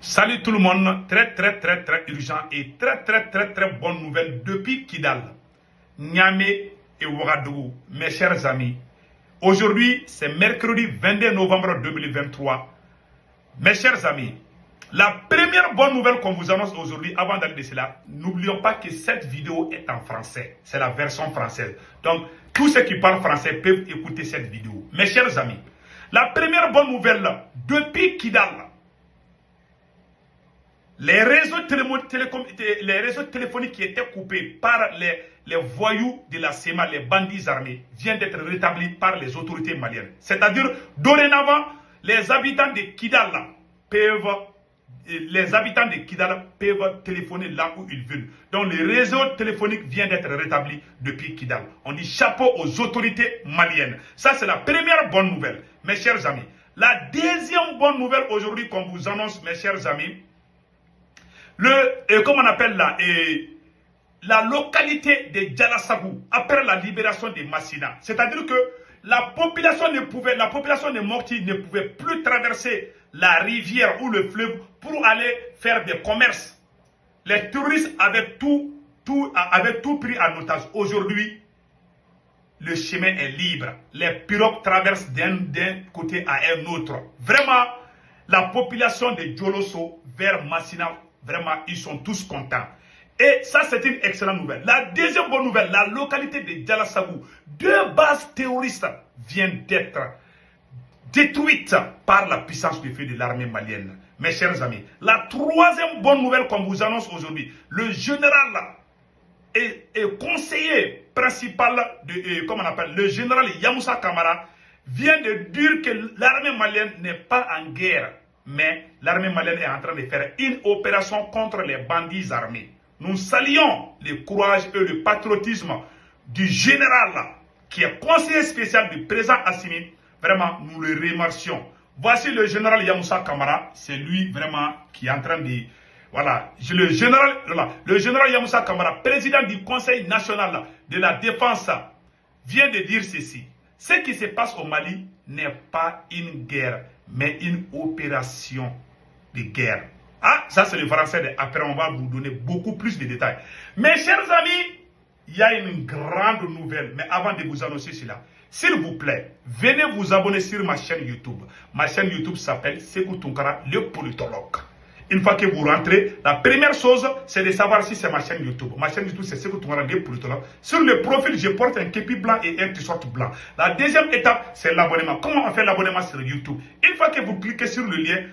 Salut tout le monde, très urgent et très bonne nouvelle depuis Kidal, Niamey et Ouagadougou, mes chers amis. Aujourd'hui, c'est mercredi 22 novembre 2023. Mes chers amis, la première bonne nouvelle qu'on vous annonce aujourd'hui, avant d'aller de cela, n'oublions pas que cette vidéo est en français. C'est la version française. Donc, tous ceux qui parlent français peuvent écouter cette vidéo. Mes chers amis, la première bonne nouvelle, depuis Kidal, les réseaux téléphoniques qui étaient coupés par les voyous de la SEMA, les bandits armés, viennent d'être rétablis par les autorités maliennes. C'est-à-dire, dorénavant, les habitants de Kidal peuvent téléphoner là où ils veulent. Donc, le réseau téléphonique vient d'être rétabli depuis Kidal. On dit chapeau aux autorités maliennes. Ça, c'est la première bonne nouvelle, mes chers amis. La deuxième bonne nouvelle aujourd'hui qu'on vous annonce, mes chers amis, comment on appelle là, la localité de Djalassabou, après la libération de Massina. C'est-à-dire que la population de Morti ne pouvait plus traverser la rivière ou le fleuve pour aller faire des commerces. Les touristes avaient tout pris en otage. Aujourd'hui, le chemin est libre. Les pirogues traversent d'un côté à un autre. Vraiment, la population de Djolosso vers Massina, vraiment, ils sont tous contents. Et ça, c'est une excellente nouvelle. La deuxième bonne nouvelle, la localité de Djalassabou, 2 bases terroristes viennent d'être détruites par la puissance de feu de l'armée malienne. Mes chers amis, la troisième bonne nouvelle qu'on vous annonce aujourd'hui, le général et conseiller principal le général Yamoussa Kamara vient de dire que l'armée malienne n'est pas en guerre, mais l'armée malienne est en train de faire une opération contre les bandits armés. Nous saluons le courage et le patriotisme du général qui est conseiller spécial du président Assimi. Vraiment, nous le remercions. Voici le général Yamoussa Kamara. C'est lui vraiment qui est en train de... Voilà, le général Yamoussa Kamara, président du Conseil national de la défense, vient de dire ceci. Ce qui se passe au Mali n'est pas une guerre, mais une opération de guerre. Ah, ça c'est le français. Après, on va vous donner beaucoup plus de détails. Mes chers amis, il y a une grande nouvelle. Mais avant de vous annoncer cela, s'il vous plaît, venez vous abonner sur ma chaîne YouTube. Ma chaîne YouTube s'appelle Sekou Tunkara, le politologue. Une fois que vous rentrez, la première chose, c'est de savoir si c'est ma chaîne YouTube. Ma chaîne YouTube, c'est Sekou Tunkara, le politologue. Sur le profil, je porte un képi blanc et un t-shirt blanc. La deuxième étape, c'est l'abonnement. Comment on fait l'abonnement sur YouTube? Une fois que vous cliquez sur le lien,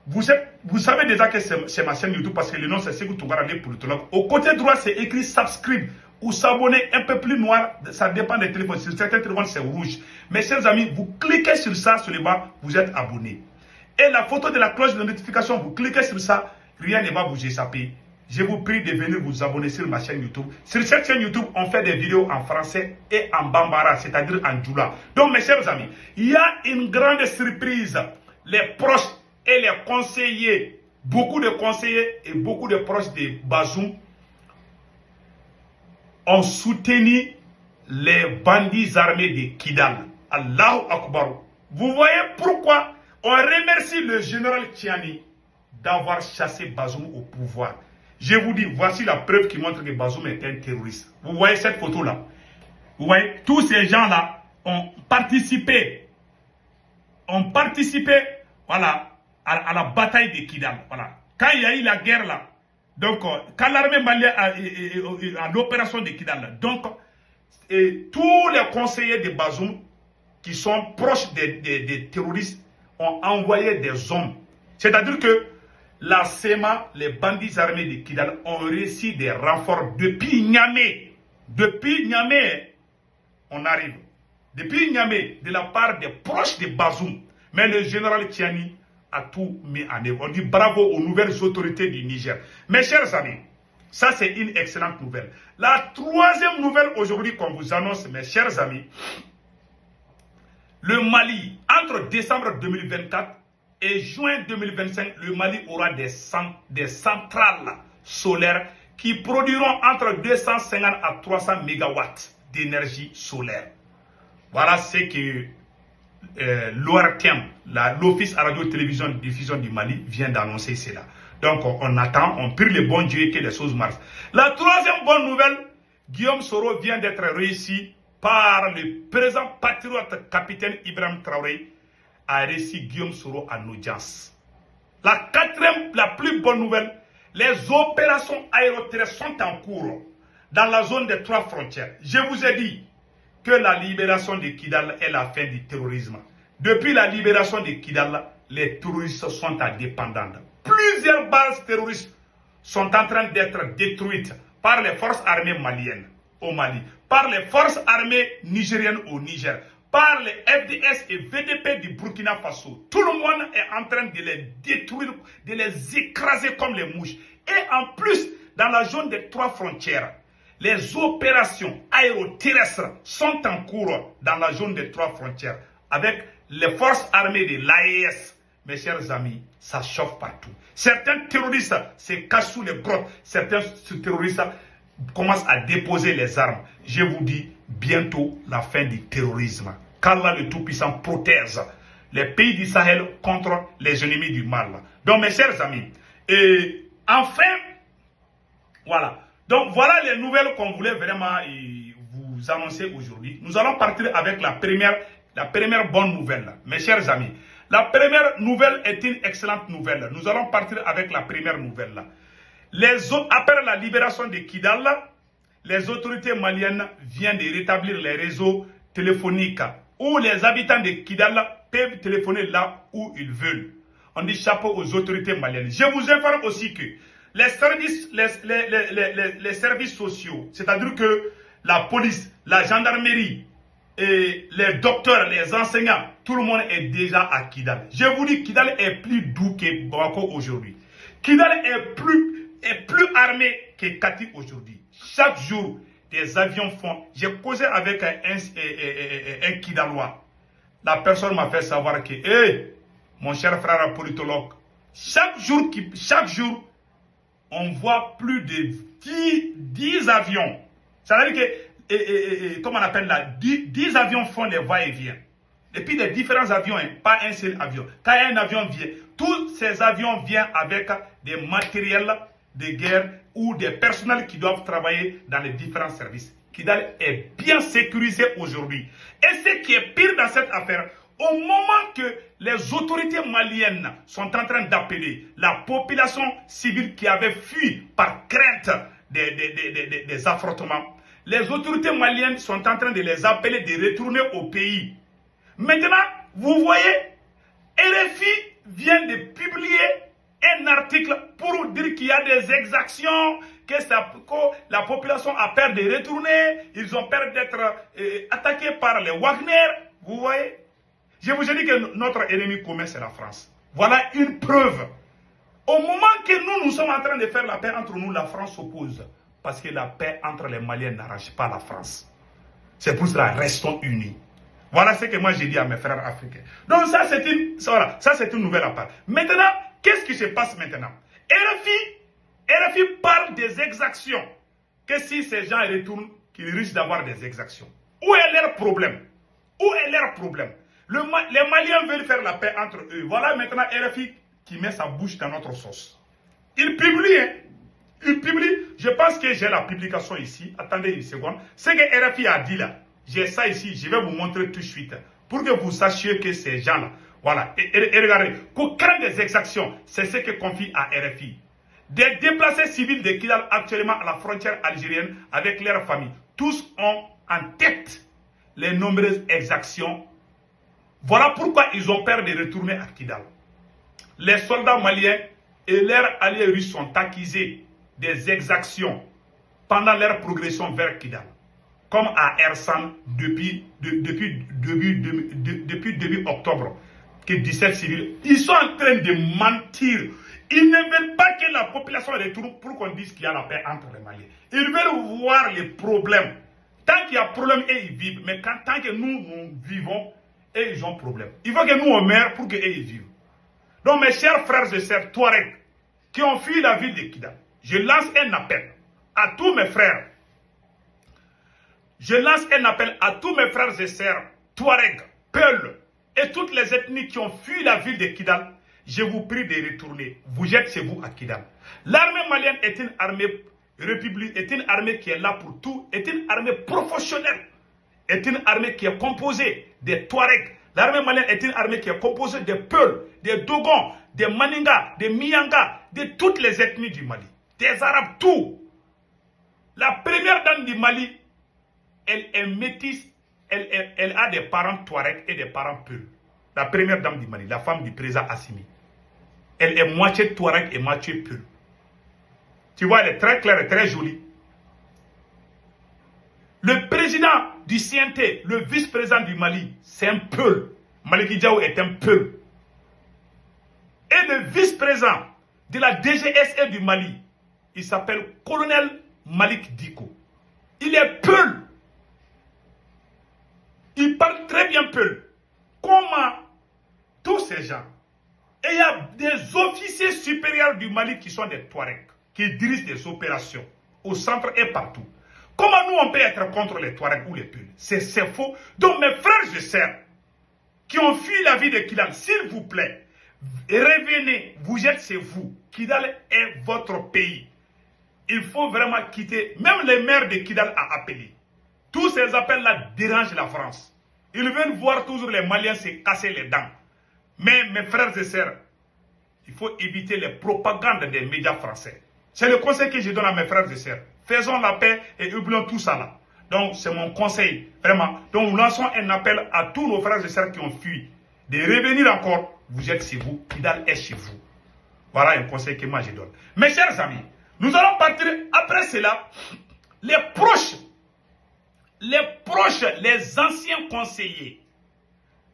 vous savez déjà que c'est ma chaîne YouTube parce que le nom c'est Sekou Tunkara, le politologue. Au côté droit, c'est écrit subscribe ou s'abonner, un peu plus noir. Ça dépend des téléphones. Sur certains téléphones, c'est rouge. Mes chers amis, vous cliquez sur ça, sur le bas, vous êtes abonné. Et la photo de la cloche de notification, vous cliquez sur ça, rien ne va vous échapper. Je vous prie de venir vous abonner sur ma chaîne YouTube. Sur cette chaîne YouTube, on fait des vidéos en français et en bambara, c'est-à-dire en djoula. Donc, mes chers amis, il y a une grande surprise. Les proches et les conseillers, beaucoup de conseillers et beaucoup de proches de Bazoum ont soutenu les bandits armés de Kidal. Allahu Akbar. Vous voyez pourquoi on remercie le général Tiani d'avoir chassé Bazoum au pouvoir. Je vous dis, voici la preuve qui montre que Bazoum est un terroriste. Vous voyez cette photo-là? Vous voyez, tous ces gens-là ont participé, voilà, à la bataille de Kidal. Voilà. Quand il y a eu la guerre là, donc quand l'armée malienne a l'opération de Kidal, donc tous les conseillers de Bazoum qui sont proches des terroristes ont envoyé des hommes. C'est-à-dire que la SEMA, les bandits armés de Kidal, ont reçu des renforts depuis Niamey. Depuis Niamey, on arrive. Depuis Niamey, de la part des proches de Bazoum. Mais le général Tiani a tout mis en œuvre. On dit bravo aux nouvelles autorités du Niger. Mes chers amis, ça c'est une excellente nouvelle. La troisième nouvelle aujourd'hui qu'on vous annonce, mes chers amis, le Mali, entre décembre 2024 et juin 2025, le Mali aura des centrales solaires qui produiront entre 250 à 300 mégawatts d'énergie solaire. Voilà ce que l'ORTM, l'Office à radio-télévision diffusion du Mali, vient d'annoncer cela. Donc on attend, on prie le bon Dieu que les choses marchent. La troisième bonne nouvelle, Guillaume Soro vient d'être réussi par le président patriote capitaine Ibrahim Traoré, a réussi Guillaume Soro en audience. La quatrième, la plus bonne nouvelle, les opérations aéroterrestres sont en cours dans la zone des 3 frontières. Je vous ai dit que la libération de Kidal est la fin du terrorisme. Depuis la libération de Kidal, les terroristes sont indépendants. Plusieurs bases terroristes sont en train d'être détruites par les forces armées maliennes au Mali, par les forces armées nigériennes au Niger, par les FDS et VDP du Burkina Faso. Tout le monde est en train de les détruire, de les écraser comme les mouches. Et en plus, dans la zone des 3 frontières, les opérations aéroterrestres sont en cours dans la zone des 3 frontières avec les forces armées de l'AES. Mes chers amis, ça chauffe partout. Certains terroristes se cachent sous les grottes. Certains terroristes commencent à déposer les armes. Je vous dis, bientôt la fin du terrorisme. Qu'Allah le Tout-Puissant protège les pays du Sahel contre les ennemis du mal. Donc mes chers amis, et enfin, voilà. Donc voilà les nouvelles qu'on voulait vraiment vous annoncer aujourd'hui. Nous allons partir avec la première bonne nouvelle. Mes chers amis, la première nouvelle est une excellente nouvelle. Nous allons partir avec la première nouvelle. Après la libération de Kidal, les autorités maliennes viennent de rétablir les réseaux téléphoniques où les habitants de Kidal peuvent téléphoner là où ils veulent. On dit chapeau aux autorités maliennes. Je vous informe aussi que les services sociaux, c'est-à-dire que la police, la gendarmerie, et les docteurs, les enseignants, tout le monde est déjà à Kidal. Je vous dis, Kidal est plus doux que Bamako aujourd'hui. Kidal est plus armé que Kati aujourd'hui. Chaque jour, des avions font. J'ai causé avec un Kidalois. La personne m'a fait savoir que, mon cher frère politologue, chaque jour, on voit plus de 10 avions. Ça veut dire que, comment on appelle là, 10 avions font les va-et-vient. Et puis les différents avions, pas un seul avion. Quand un avion vient, tous ces avions viennent avec des matériels de guerre ou des personnels qui doivent travailler dans les différents services. Kidal est bien sécurisé aujourd'hui. Et ce qui est pire dans cette affaire, au moment que les autorités maliennes sont en train d'appeler la population civile qui avait fui par crainte des affrontements, les autorités maliennes sont en train de les appeler de retourner au pays. Maintenant, vous voyez, RFI vient de publier un article pour dire qu'il y a des exactions, que la population a peur de retourner, ils ont peur d'être attaqués par les Wagner. Vous voyez? Je vous ai dit que notre ennemi commun, c'est la France. Voilà une preuve. Au moment que nous sommes en train de faire la paix entre nous, la France s'oppose. Parce que la paix entre les Maliens n'arrange pas la France. C'est pour cela, restons unis. Voilà ce que moi j'ai dit à mes frères africains. Donc ça c'est une nouvelle à part. Maintenant, qu'est-ce qui se passe maintenant? RFI parle des exactions. Que si ces gens retournent, qu'ils risquent d'avoir des exactions. Où est leur problème? Où est leur problème? Les Maliens veulent faire la paix entre eux. Voilà maintenant RFI qui met sa bouche dans notre sauce. Il publie, je pense que j'ai la publication ici. Attendez une seconde. Ce que RFI a dit là, j'ai ça ici, je vais vous montrer tout de suite. Pour que vous sachiez que ces gens-là, voilà, et regardez, qu'aucun des exactions, c'est ce que confie à RFI. Des déplacés civils de Kidal actuellement à la frontière algérienne avec leurs familles. Tous ont en tête les nombreuses exactions. Voilà pourquoi ils ont peur de retourner à Kidal. Les soldats maliens et leurs alliés russes sont accusés des exactions pendant leur progression vers Kidal, comme à Ersan depuis début octobre, que 17 civils, ils sont en train de mentir. Ils ne veulent pas que la population retourne pour qu'on dise qu'il y a la paix entre les Maliens. Ils veulent voir les problèmes. Tant qu'il y a problème, ils vivent. Mais tant que nous vivons, et ils ont problème. Il faut que nous on meure pour qu'ils vivent. Donc mes chers frères et sœurs Touareg qui ont fui la ville de Kidal, je lance un appel à tous mes frères. Je lance un appel à tous mes frères et sœurs Touareg, Peul, et toutes les ethnies qui ont fui la ville de Kidal, je vous prie de retourner. Vous êtes chez vous à Kidal. L'armée malienne est une armée république, est une armée qui est là pour tout, est une armée professionnelle, est une armée qui est composée des Touaregs. L'armée malienne est une armée qui est composée des Peuls, des Dogons, des Maninga, des Mianga, de toutes les ethnies du Mali, des Arabes, tout. La première dame du Mali, elle est métisse, elle a des parents Touaregs et des parents Peuls. La première dame du Mali, la femme du président Assimi. Elle est moitié Touareg et moitié Peul. Tu vois, elle est très claire et très jolie. Le président du CNT, le vice-président du Mali, c'est un Peul. Maliki Diaw est un Peul. Et le vice-président de la DGSE du Mali, il s'appelle colonel Malik Diko. Il est Peul. Il parle très bien Peul. Comment tous ces gens, et il y a des officiers supérieurs du Mali qui sont des Touaregs, qui dirigent des opérations au centre et partout. Comment nous on peut être contre les Touaregs ou les Peuls? C'est faux. Donc mes frères et sœurs qui ont fui la vie de Kidal, s'il vous plaît, revenez, vous êtes chez vous. Kidal est votre pays. Il faut vraiment quitter. Même les maires de Kidal a appelé. Tous ces appels-là dérangent la France. Ils veulent voir toujours les Maliens se casser les dents. Mais mes frères et sœurs, il faut éviter les propagandes des médias français. C'est le conseil que je donne à mes frères et sœurs. Faisons la paix et oublions tout ça là. Donc c'est mon conseil, vraiment. Donc nous lançons un appel à tous nos frères et sœurs qui ont fui de revenir encore. Vous êtes chez vous, Kidal est chez vous. Voilà un conseil que moi je donne. Mes chers amis, nous allons partir après cela. Les proches, les anciens conseillers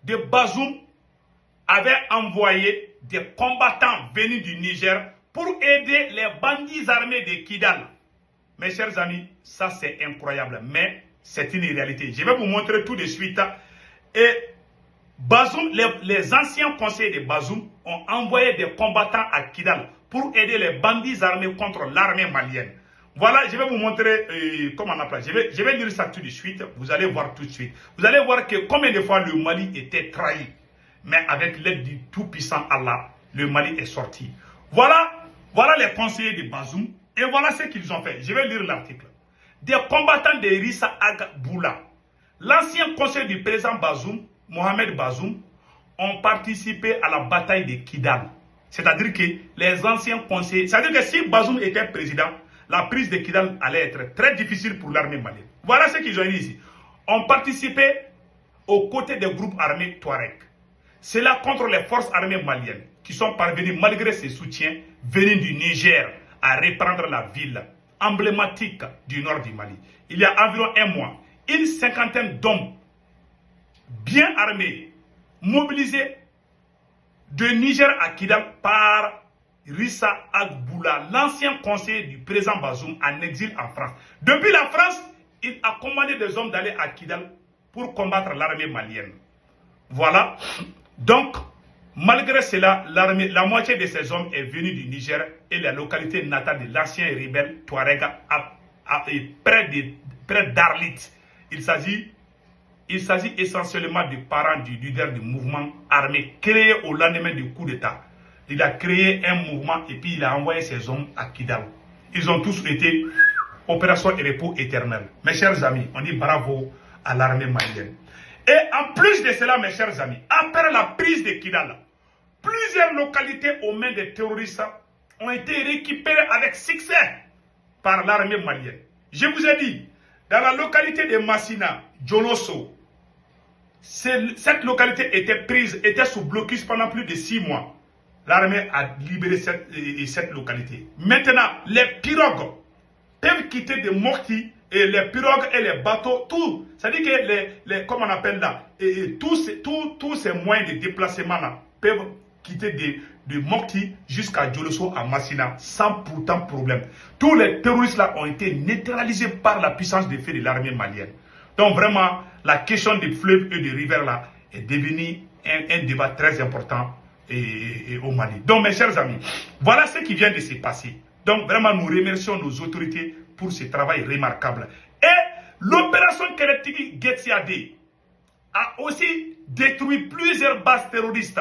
de Bazoum avaient envoyé des combattants venus du Niger pour aider les bandits armés de Kidal. Mes chers amis, ça c'est incroyable, mais c'est une réalité. Je vais vous montrer tout de suite. Et Bazoum, les anciens conseillers de Bazoum ont envoyé des combattants à Kidal pour aider les bandits armés contre l'armée malienne. Voilà, je vais vous montrer comment on appelle. Je vais lire ça tout de suite. Vous allez voir tout de suite. Vous allez voir que combien de fois le Mali était trahi. Mais avec l'aide du tout-puissant Allah, le Mali est sorti. Voilà les conseillers de Bazoum. Et voilà ce qu'ils ont fait. Je vais lire l'article. Des combattants de Rissa Ag Boula, l'ancien conseiller du président Bazoum, Mohamed Bazoum, ont participé à la bataille de Kidal. C'est-à-dire que les anciens conseillers, c'est-à-dire que si Bazoum était président, la prise de Kidal allait être très difficile pour l'armée malienne. Voilà ce qu'ils ont dit ici. Ont participé aux côtés des groupes armés Touareg. C'est là contre les forces armées maliennes qui sont parvenues, malgré ses soutiens, venus du Niger, à reprendre la ville emblématique du nord du Mali. Il y a environ un mois, une cinquantaine d'hommes bien armés, mobilisés de Niger à Kidal par Rissa Agboula, l'ancien conseiller du président Bazoum en exil en France. Depuis la France, il a commandé des hommes d'aller à Kidal pour combattre l'armée malienne. Voilà. Donc, malgré cela, la moitié de ces hommes est venue du Niger et la localité natale de l'ancien rebelle Touareg près d'Arlit. Il s'agit essentiellement du parent du leader du mouvement armé créé au lendemain du coup d'État. Il a créé un mouvement et puis il a envoyé ses hommes à Kidal. Ils ont tous été opération et repos éternel. Mes chers amis, on dit bravo à l'armée malienne. Et en plus de cela, mes chers amis, après la prise de Kidal, plusieurs localités aux mains des terroristes ont été récupérées avec succès par l'armée malienne. Je vous ai dit, dans la localité de Massina, Djolosso, cette localité était sous blocus pendant plus de 6 mois. L'armée a libéré cette localité. Maintenant, les pirogues peuvent quitter de Mopti, et les pirogues et les bateaux, tout. C'est-à-dire que comment on appelle là, tous ces moyens de déplacement là peuvent quitter de Mopti jusqu'à Djolosso à Massina sans pourtant problème. Tous les terroristes là ont été neutralisés par la puissance de feu de l'armée malienne. Donc vraiment, la question des fleuves et des rivières là est devenue un débat très important au Mali. Donc mes chers amis, voilà ce qui vient de se passer. Donc vraiment, nous remercions nos autorités pour ce travail remarquable. Et l'opération Keretigi Getsiade a aussi détruit plusieurs bases terroristes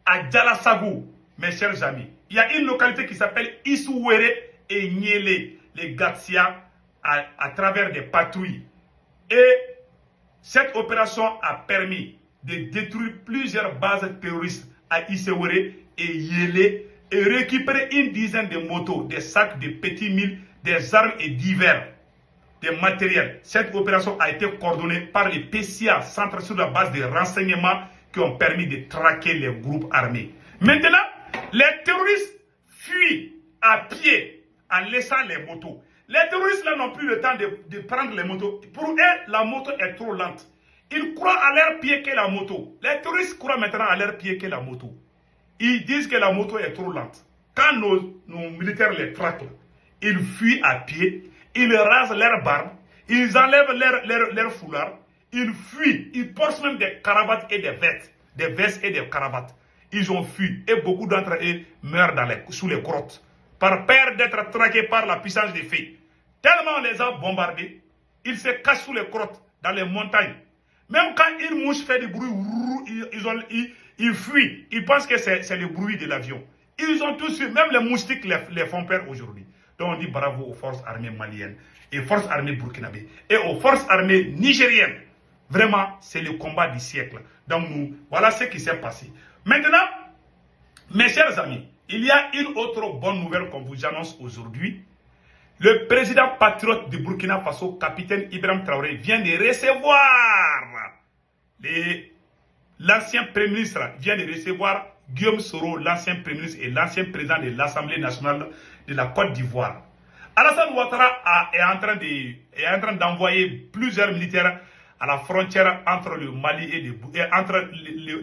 à Djalasagou, mes chers amis. Il y a une localité qui s'appelle Issouwere et Niélé, les Gatsia, à travers des patrouilles. Et cette opération a permis de détruire plusieurs bases terroristes à Issouwere et Niélé et récupérer une dizaine de motos, des sacs de petits milles, des armes et divers, des matériels. Cette opération a été coordonnée par les PCA, centrés sur la base des renseignements qui ont permis de traquer les groupes armés. Maintenant, les terroristes fuient à pied en laissant les motos. Les terroristes là n'ont plus le temps de prendre les motos. Pour eux, la moto est trop lente. Ils croient à leur pied que la moto. Les terroristes croient maintenant à leur pied que la moto. Ils disent que la moto est trop lente. Quand nos militaires les traquent, ils fuient à pied, ils rasent leurs barbes, ils enlèvent leur foulard, ils fuient, ils portent même des cravates et des vestes et des cravates. Ils ont fui et beaucoup d'entre eux meurent sous les grottes par peur d'être traqués par la puissance des fées. Tellement on les a bombardés, ils se cachent sous les grottes, dans les montagnes. Même quand une mouche fait du bruit, ils fuient. Ils pensent que c'est le bruit de l'avion. Ils ont tous fui, même les moustiques les font peur aujourd'hui. Donc on dit bravo aux forces armées maliennes et forces armées burkinabées et aux forces armées nigériennes. Vraiment, c'est le combat du siècle. Donc nous, voilà ce qui s'est passé. Maintenant, mes chers amis, il y a une autre bonne nouvelle qu'on vous annonce aujourd'hui. Le président patriote de Burkina Faso, capitaine Ibrahim Traoré, vient de recevoir l'ancien Premier ministre, vient de recevoir Guillaume Soro, l'ancien Premier ministre et l'ancien président de l'Assemblée nationale de la Côte d'Ivoire. Alassane Ouattara est en train d'envoyer plusieurs militaires à la frontière entre le Mali et entre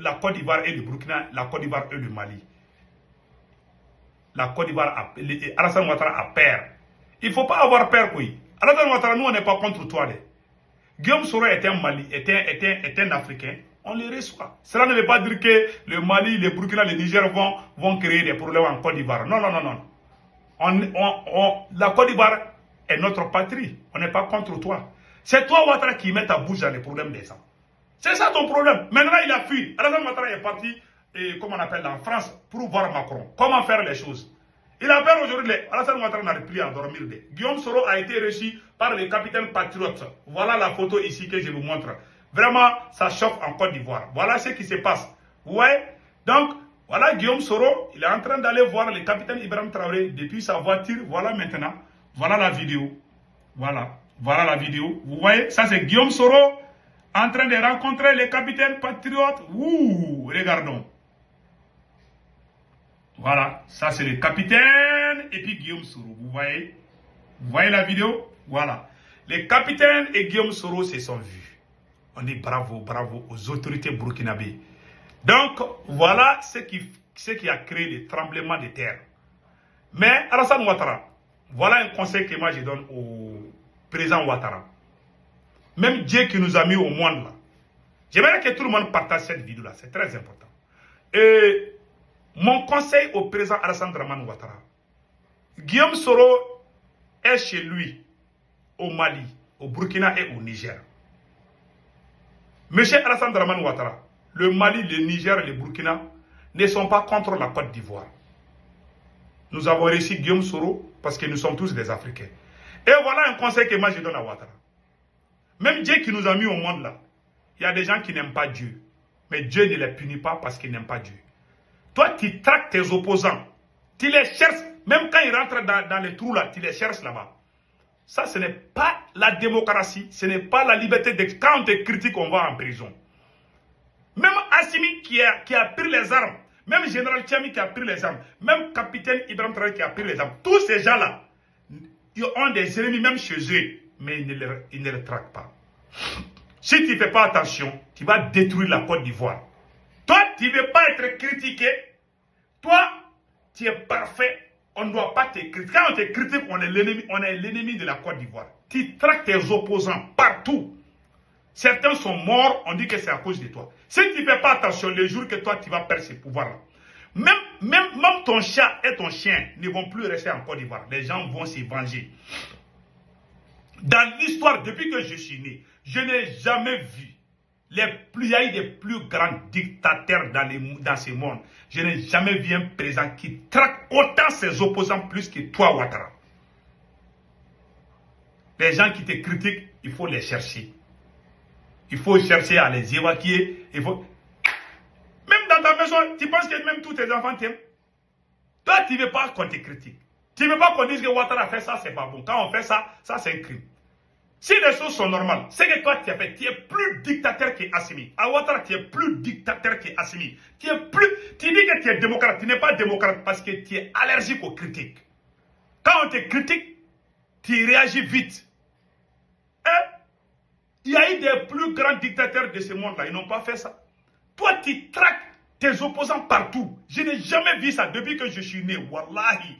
la Côte d'Ivoire et le Burkina, la Côte d'Ivoire et le Mali. La Côte d'Ivoire, Alassane Ouattara a peur. Il ne faut pas avoir peur, oui. Alassane Ouattara, nous, on n'est pas contre toi. Guillaume Soro est un Mali, est un Africain. On les reçoit. Cela ne veut pas dire que le Mali, le Burkina, le Niger vont créer des problèmes en Côte d'Ivoire. Non, non, non, non. La Côte d'Ivoire est notre patrie. On n'est pas contre toi. C'est toi, Ouattara, qui met ta bouche dans les problèmes des gens. C'est ça ton problème. Maintenant, il a fui. Alassane Ouattara est parti, comment on appelle, en France, pour voir Macron. Comment faire les choses. Il a peur aujourd'hui. Alassane Ouattara n'arrive plus à dormir. Guillaume Soro a été reçu par le capitaine patriote. Voilà la photo ici que je vous montre. Vraiment, ça chauffe en Côte d'Ivoire. Voilà ce qui se passe. Ouais. Donc, voilà Guillaume Soro. Il est en train d'aller voir le capitaine Ibrahim Traoré depuis sa voiture. Voilà maintenant. Voilà la vidéo. Voilà. Voilà la vidéo. Vous voyez, ça c'est Guillaume Soro en train de rencontrer le capitaine patriote. Ouh, regardons. Voilà, ça c'est le capitaine et puis Guillaume Soro. Vous voyez la vidéo? Voilà. Le capitaine et Guillaume Soro se sont vus. On dit bravo, bravo aux autorités burkinabées. Donc, voilà ce qui a créé le tremblement de terre. Mais, Alassane Ouattara, voilà un conseil que moi je donne au président Ouattara. Même Dieu qui nous a mis au monde là. J'aimerais que tout le monde partage cette vidéo là. C'est très important. Et mon conseil au président Alassane Dramane Ouattara. Guillaume Soro est chez lui, au Mali, au Burkina et au Niger. Monsieur Alassane Dramane Ouattara, le Mali, le Niger et le Burkina ne sont pas contre la Côte d'Ivoire. Nous avons réussi Guillaume Soro parce que nous sommes tous des Africains. Et voilà un conseil que moi je donne à Ouattara. Même Dieu qui nous a mis au monde là, il y a des gens qui n'aiment pas Dieu. Mais Dieu ne les punit pas parce qu'ils n'aiment pas Dieu. Toi, tu traques tes opposants. Tu les cherches. Même quand ils rentrent dans les trous là, tu les cherches là-bas. Ça, ce n'est pas la démocratie. Ce n'est pas la liberté. Quand on te critique, on va en prison. Même Assimi qui a pris les armes. Même Général Tchami qui a pris les armes. Même Capitaine Ibrahim Traoré qui a pris les armes. Tous ces gens-là, ils ont des ennemis même chez eux. Mais ils ne les traquent pas. Si tu ne fais pas attention, tu vas détruire la Côte d'Ivoire. Toi, tu ne veux pas être critiqué. Toi, tu es parfait. On ne doit pas te critiquer. Quand on te critique, on est l'ennemi de la Côte d'Ivoire. Tu traques tes opposants partout. Certains sont morts, on dit que c'est à cause de toi. Si tu ne fais pas attention, les jours que toi, tu vas perdre ce pouvoir-là. Même ton chat et ton chien ne vont plus rester en Côte d'Ivoire. Les gens vont se venger. Dans l'histoire, depuis que je suis né, je n'ai jamais vu Il y a eu des plus grands dictateurs dans ce monde. Je n'ai jamais vu un président qui traque autant ses opposants plus que toi, Ouattara. Les gens qui te critiquent, il faut les chercher. Il faut chercher à les évacuer. Même dans ta maison, tu penses que même tous tes enfants t'aiment. Toi, tu ne veux pas qu'on te critique. Tu ne veux pas qu'on dise que Ouattara a fait ça, c'est pas bon. Quand on fait ça, ça c'est un crime. Si les choses sont normales, c'est que toi tu as fait, tu es plus dictateur qu'Assimi. À Ouattara, tu es plus dictateur qu'Assimi. Tu dis que tu es démocrate, tu n'es pas démocrate parce que tu es allergique aux critiques. Quand on te critique, tu réagis vite. Il y a eu des plus grands dictateurs de ce monde-là, ils n'ont pas fait ça. Toi, tu traques tes opposants partout. Je n'ai jamais vu ça depuis que je suis né. Wallahi,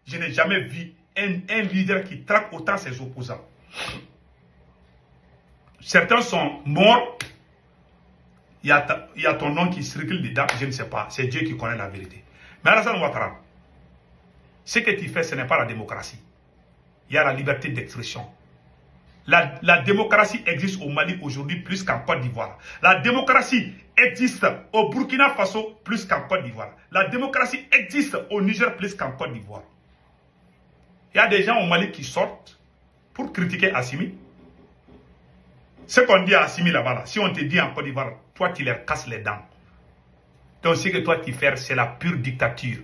je n'ai jamais vu un leader qui traque autant ses opposants. Certains sont morts. Il y a ton nom qui circule dedans, je ne sais pas. C'est Dieu qui connaît la vérité. Mais Alassane Ouattara, ce que tu fais, ce n'est pas la démocratie. Il y a la liberté d'expression. La démocratie existe au Mali aujourd'hui plus qu'en Côte d'Ivoire. La démocratie existe au Burkina Faso plus qu'en Côte d'Ivoire. La démocratie existe au Niger plus qu'en Côte d'Ivoire. Il y a des gens au Mali qui sortent pour critiquer Assimi. Ce qu'on dit à Assimi là-bas, là, si on te dit en Côte d'Ivoire, toi tu leur casses les dents. Donc ce que toi tu fais, c'est la pure dictature.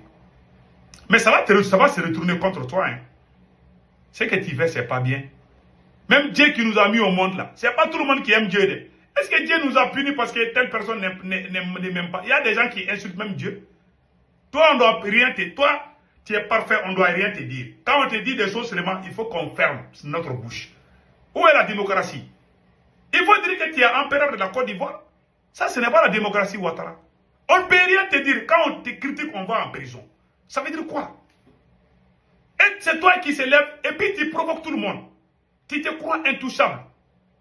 Mais ça va se retourner contre toi. Hein. Ce que tu fais, c'est pas bien. Même Dieu qui nous a mis au monde là, c'est pas tout le monde qui aime Dieu. Est-ce que Dieu nous a punis parce que telle personne ne m'aime pas? Il y a des gens qui insultent même Dieu. Toi, on doit rien te... Toi, tu es parfait, on ne doit rien te dire. Quand on te dit des choses seulement, il faut qu'on ferme notre bouche. Où est la démocratie? Il faut dire que tu es empereur de la Côte d'Ivoire. Ça, ce n'est pas la démocratie, Ouattara. On ne peut rien te dire. Quand on te critique, on va en prison. Ça veut dire quoi? Et c'est toi qui se lève et puis tu provoques tout le monde. Tu te crois intouchable.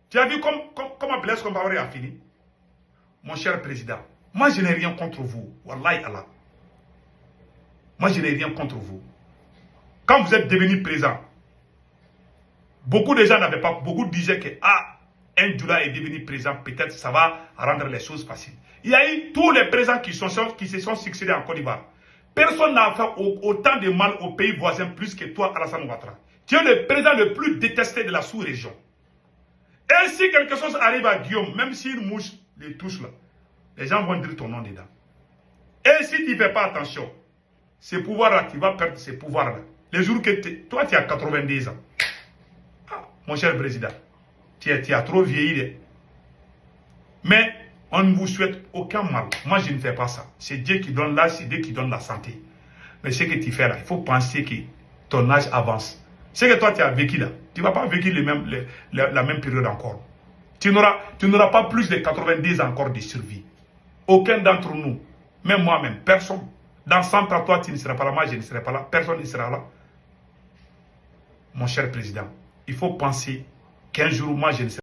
Tu as vu comment Blaise Compaoré a fini? Mon cher président, moi je n'ai rien contre vous. Wallahi Allah. Moi je n'ai rien contre vous. Quand vous êtes devenu président, beaucoup de gens n'avaient pas, beaucoup disaient que un Djoula est devenu président, peut-être ça va rendre les choses faciles. Il y a eu tous les présidents qui se sont succédés en Côte d'Ivoire. Personne n'a fait autant de mal aux pays voisins plus que toi, Alassane Ouattara. Tu es le président le plus détesté de la sous-région. Et si quelque chose arrive à Guillaume, même si une mouche les touche là, les gens vont dire ton nom dedans. Et si tu ne fais pas attention, ces pouvoirs-là, tu vas perdre ces pouvoirs-là. Les jours que toi, tu as 90 ans. Mon cher président, tu as trop vieilli. Mais on ne vous souhaite aucun mal. Moi, je ne fais pas ça. C'est Dieu qui donne l'âge, c'est Dieu qui donne la santé. Mais ce que tu fais là, il faut penser que ton âge avance. Ce que toi, tu as vécu là, tu ne vas pas vécu la même période encore. Tu n'auras pas plus de 90 ans encore de survie. Aucun d'entre nous, même moi-même, personne. Dans 100 ans, toi, tu ne seras pas là, moi, je ne serai pas là, personne ne sera là. Mon cher président, il faut penser qu'un jour, moi, je ne serai pas là.